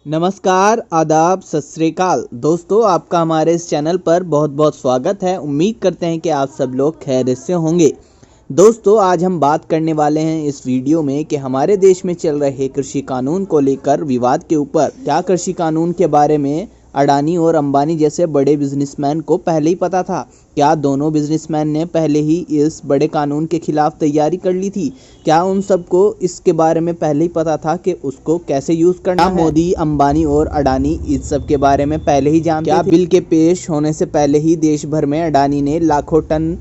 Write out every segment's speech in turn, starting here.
नमस्कार, आदाब, सत श्री अकाल। दोस्तों, आपका हमारे इस चैनल पर बहुत बहुत स्वागत है। उम्मीद करते हैं कि आप सब लोग खैरियत से होंगे। दोस्तों, आज हम बात करने वाले हैं इस वीडियो में कि हमारे देश में चल रहे कृषि कानून को लेकर विवाद के ऊपर। क्या कृषि कानून के बारे में अडानी और अंबानी जैसे बड़े बिजनेसमैन को पहले ही पता था? क्या दोनों बिजनेसमैन ने पहले ही इस बड़े कानून के खिलाफ तैयारी कर ली थी? क्या उन सबको इसके बारे में पहले ही पता था कि उसको कैसे यूज करना है? मोदी, अंबानी और अडानी इस सब के बारे में पहले ही जानते थे? क्या बिल के पेश होने से पहले ही देश भर में अडानी ने लाखों टन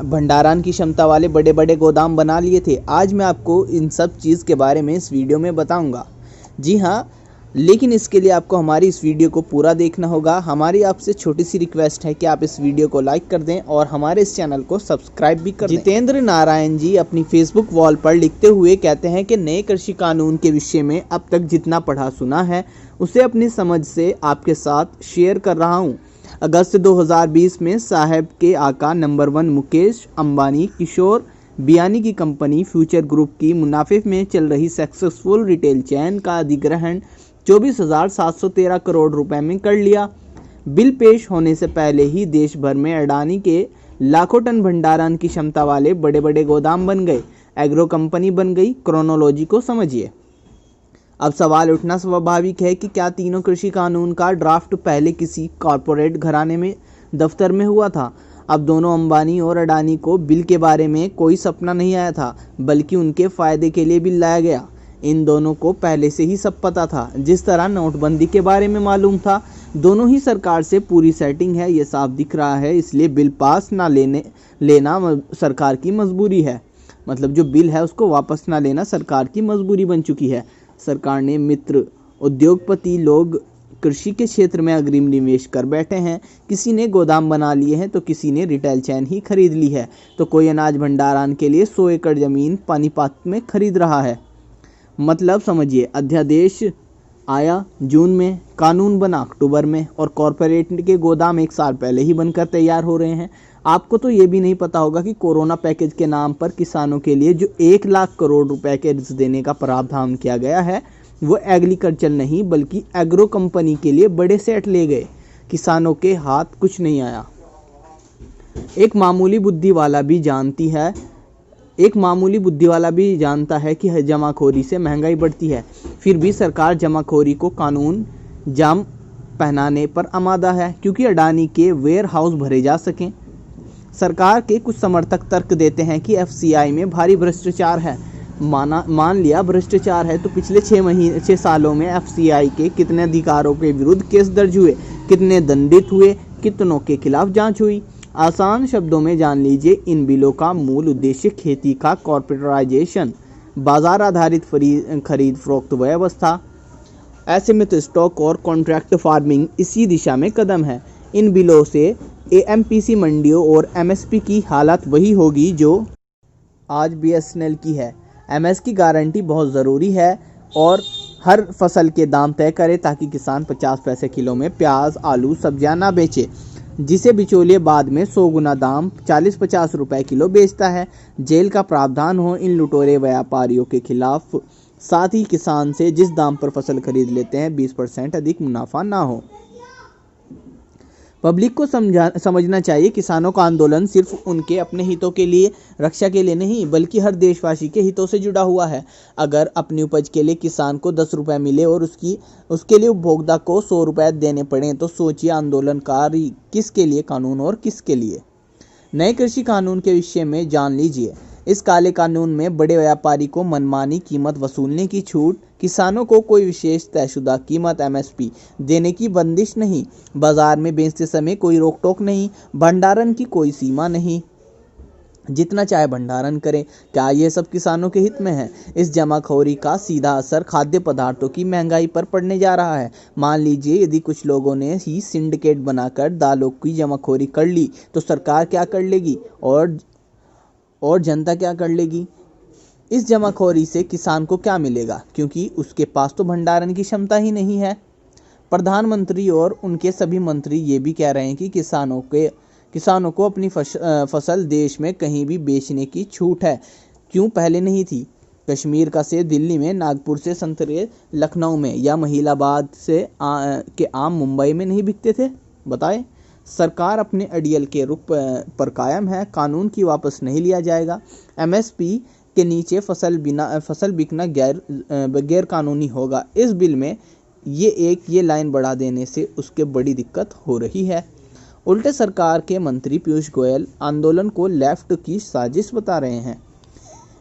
भंडारण की क्षमता वाले बड़े बड़े गोदाम बना लिए थे? आज मैं आपको इन सब चीज़ के बारे में इस वीडियो में बताऊंगा। जी हाँ, लेकिन इसके लिए आपको हमारी इस वीडियो को पूरा देखना होगा। हमारी आपसे छोटी सी रिक्वेस्ट है कि आप इस वीडियो को लाइक कर दें और हमारे इस चैनल को सब्सक्राइब भी कर दें। जितेंद्र नारायण जी अपनी फेसबुक वॉल पर लिखते हुए कहते हैं कि नए कृषि कानून के विषय में अब तक जितना पढ़ा सुना है उसे अपनी समझ से आपके साथ शेयर कर रहा हूँ। अगस्त 2020 में साहब के आका नंबर 1 मुकेश अंबानी किशोर बियानी की कंपनी फ्यूचर ग्रुप की मुनाफे में चल रही सक्सेसफुल रिटेल चेन का अधिग्रहण 24,713 करोड़ रुपए में कर लिया। बिल पेश होने से पहले ही देश भर में अडानी के लाखों टन भंडारण की क्षमता वाले बड़े बड़े गोदाम बन गए, एग्रो कंपनी बन गई। क्रोनोलॉजी को समझिए। अब सवाल उठना स्वाभाविक है कि क्या तीनों कृषि कानून का ड्राफ्ट पहले किसी कॉरपोरेट घराने में दफ्तर में हुआ था? अब दोनों अंबानी और अडानी को बिल के बारे में कोई सपना नहीं आया था, बल्कि उनके फायदे के लिए बिल लाया गया। इन दोनों को पहले से ही सब पता था। जिस तरह नोटबंदी के बारे में मालूम था, दोनों ही सरकार से पूरी सेटिंग है, ये साफ दिख रहा है। इसलिए बिल पास ना लेना सरकार की मजबूरी है। मतलब जो बिल है उसको वापस ना लेना सरकार की मजबूरी बन चुकी है। सरकार ने मित्र उद्योगपति लोग कृषि के क्षेत्र में अग्रिम निवेश कर बैठे हैं। किसी ने गोदाम बना लिए हैं तो किसी ने रिटेल चैन ही खरीद ली है, तो कोई अनाज भंडारण के लिए 100 एकड़ जमीन पानीपत में खरीद रहा है। मतलब समझिए, अध्यादेश आया जून में, कानून बना अक्टूबर में और कॉरपोरेट के गोदाम 1 साल पहले ही बनकर तैयार हो रहे हैं। आपको तो ये भी नहीं पता होगा कि कोरोना पैकेज के नाम पर किसानों के लिए जो 1 लाख करोड़ रुपए के ऋण देने का प्रावधान किया गया है, वो एग्रीकल्चर नहीं बल्कि एग्रो कंपनी के लिए बड़े सेट ले गए। किसानों के हाथ कुछ नहीं आया। एक मामूली बुद्धि वाला भी जानता है कि जमाखोरी से महंगाई बढ़ती है। फिर भी सरकार जमाखोरी को कानून जाम पहनाने पर आमादा है, क्योंकि अडानी के वेयर हाउस भरे जा सकें। सरकार के कुछ समर्थक तर्क देते हैं कि एफसीआई में भारी भ्रष्टाचार है। मान लिया भ्रष्टाचार है, तो पिछले 6 सालों में एफसीआई के कितने अधिकारों के विरुद्ध केस दर्ज हुए, कितने दंडित हुए, कितनों के खिलाफ जांच हुई? आसान शब्दों में जान लीजिए, इन बिलों का मूल उद्देश्य खेती का कॉर्पोरेटाइजेशन, बाजार आधारित खरीद फरोख्त व्यवस्था, ऐसे में तो स्टॉक और कॉन्ट्रैक्ट फार्मिंग इसी दिशा में कदम है। इन बिलों से एएमपीसी मंडियों और एमएसपी की हालत वही होगी जो आज बीएसएनएल की है। एमएस की गारंटी बहुत ज़रूरी है और हर फसल के दाम तय करे, ताकि किसान 50 पैसे किलो में प्याज, आलू, सब्जियां ना बेचे, जिसे बिचौलिए बाद में 100 गुना दाम 40-50 रुपए किलो बेचता है। जेल का प्रावधान हो इन लुटेरे व्यापारियों के खिलाफ। साथ ही किसान से जिस दाम पर फसल खरीद लेते हैं 20% अधिक मुनाफा ना हो। पब्लिक को समझना चाहिए, किसानों का आंदोलन सिर्फ उनके अपने हितों के लिए, रक्षा के लिए नहीं, बल्कि हर देशवासी के हितों से जुड़ा हुआ है। अगर अपनी उपज के लिए किसान को 10 रुपये मिले और उसके लिए उपभोक्ता को 100 रुपये देने पड़े, तो सोचिए आंदोलनकारी किसके लिए कानून और किसके लिए? नए कृषि कानून के विषय में जान लीजिए। इस काले कानून में बड़े व्यापारी को मनमानी कीमत वसूलने की छूट, किसानों को कोई विशेष तयशुदा कीमत एमएसपी देने की बंदिश नहीं, बाजार में बेचते समय कोई रोक टोक नहीं, भंडारण की कोई सीमा नहीं, जितना चाहे भंडारण करें। क्या यह सब किसानों के हित में है? इस जमाखोरी का सीधा असर खाद्य पदार्थों की महंगाई पर पड़ने जा रहा है। मान लीजिए यदि कुछ लोगों ने ही सिंडिकेट बनाकर दालों की जमाखोरी कर ली, तो सरकार क्या कर लेगी और जनता क्या कर लेगी? इस जमाखोरी से किसान को क्या मिलेगा, क्योंकि उसके पास तो भंडारण की क्षमता ही नहीं है। प्रधानमंत्री और उनके सभी मंत्री ये भी कह रहे हैं कि किसानों को अपनी फसल देश में कहीं भी बेचने की छूट है। क्यों पहले नहीं थी? कश्मीर का सेब दिल्ली में, नागपुर से संतरे लखनऊ में या महिलाबाद से के आम मुंबई में नहीं बिकते थे? बताएं। सरकार अपने अड़ियल के रुख पर कायम है, कानून की वापस नहीं लिया जाएगा। एमएसपी के नीचे फसल बिकना गैर कानूनी होगा। इस बिल में ये लाइन बढ़ा देने से उसके बड़ी दिक्कत हो रही है। उल्टे सरकार के मंत्री पीयूष गोयल आंदोलन को लेफ्ट की साजिश बता रहे हैं।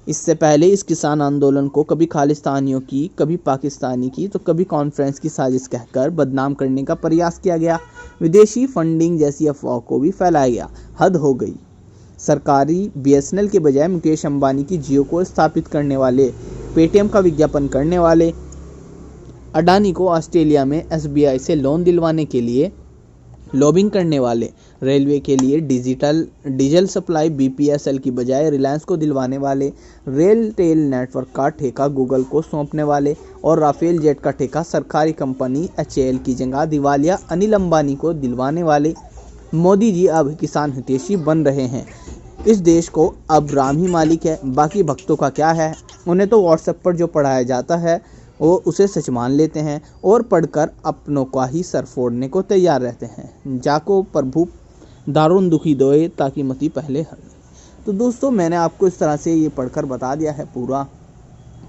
इससे पहले इस किसान आंदोलन को कभी खालिस्तानियों की, कभी पाकिस्तानी की, तो कभी कॉन्फ्रेंस की साजिश कहकर बदनाम करने का प्रयास किया गया। विदेशी फंडिंग जैसी अफवाह को भी फैलाया गया। हद हो गई। सरकारी बीएसएनएल के बजाय मुकेश अंबानी की जियो को स्थापित करने वाले, पेटीएम का विज्ञापन करने वाले, अडानी को ऑस्ट्रेलिया में एसबीआई से लोन दिलवाने के लिए लॉबिंग करने वाले, रेलवे के लिए डीजल सप्लाई बीपीएसएल की बजाय रिलायंस को दिलवाने वाले, रेल टेल नेटवर्क का ठेका गूगल को सौंपने वाले और राफेल जेट का ठेका सरकारी कंपनी एचएएल की जगह दिवालिया अनिल अंबानी को दिलवाने वाले मोदी जी अब किसान हितैषी बन रहे हैं। इस देश को अब राम ही मालिक है, बाकी भक्तों का क्या है। उन्हें तो व्हाट्सएप पर जो पढ़ाया जाता है वो उसे सच मान लेते हैं और पढ़कर अपनों का ही सर फोड़ने को तैयार रहते हैं। जाको प्रभु दारुण दुखी दोए ताकि मती पहले हर। तो दोस्तों, मैंने आपको इस तरह से ये पढ़कर बता दिया है पूरा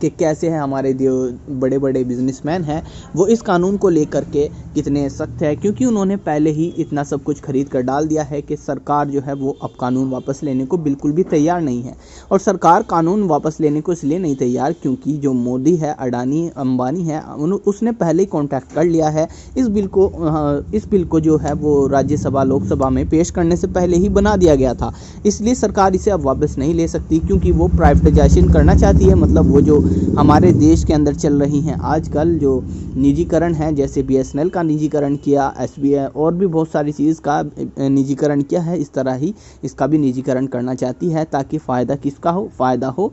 कि कैसे हैं हमारे जो बड़े बड़े बिजनेसमैन हैं वो इस कानून को लेकर के कितने सख्त है, क्योंकि उन्होंने पहले ही इतना सब कुछ खरीद कर डाल दिया है कि सरकार जो है वो अब कानून वापस लेने को बिल्कुल भी तैयार नहीं है। और सरकार कानून वापस लेने को इसलिए नहीं तैयार क्योंकि जो मोदी है, अडानी अंबानी है, उसने पहले ही कॉन्टैक्ट कर लिया है। इस बिल को जो है वो राज्यसभा लोकसभा में पेश करने से पहले ही बना दिया गया था। इसलिए सरकार इसे अब वापस नहीं ले सकती क्योंकि वो प्राइवेटाइजेशन करना चाहती है। मतलब वो जो हमारे देश के अंदर चल रही हैं आजकल जो निजीकरण है, जैसे बीएसएनएल का निजीकरण किया, एसबीआई और भी बहुत सारी चीज़ का निजीकरण किया है, इस तरह ही इसका भी निजीकरण करना चाहती है ताकि फ़ायदा किसका हो? फ़ायदा हो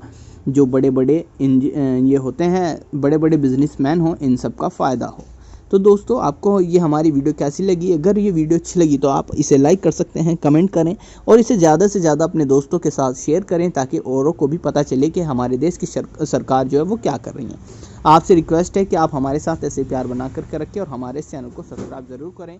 जो बड़े बड़े ये होते हैं, बड़े बड़े बिजनेसमैन हो, इन सब का फ़ायदा हो। तो दोस्तों, आपको ये हमारी वीडियो कैसी लगी? अगर ये वीडियो अच्छी लगी तो आप इसे लाइक कर सकते हैं, कमेंट करें और इसे ज़्यादा से ज़्यादा अपने दोस्तों के साथ शेयर करें ताकि औरों को भी पता चले कि हमारे देश की सरकार जो है वो क्या कर रही है। आपसे रिक्वेस्ट है कि आप हमारे साथ ऐसे प्यार बना करके रखें और हमारे इस चैनल को सब्सक्राइब ज़रूर करें।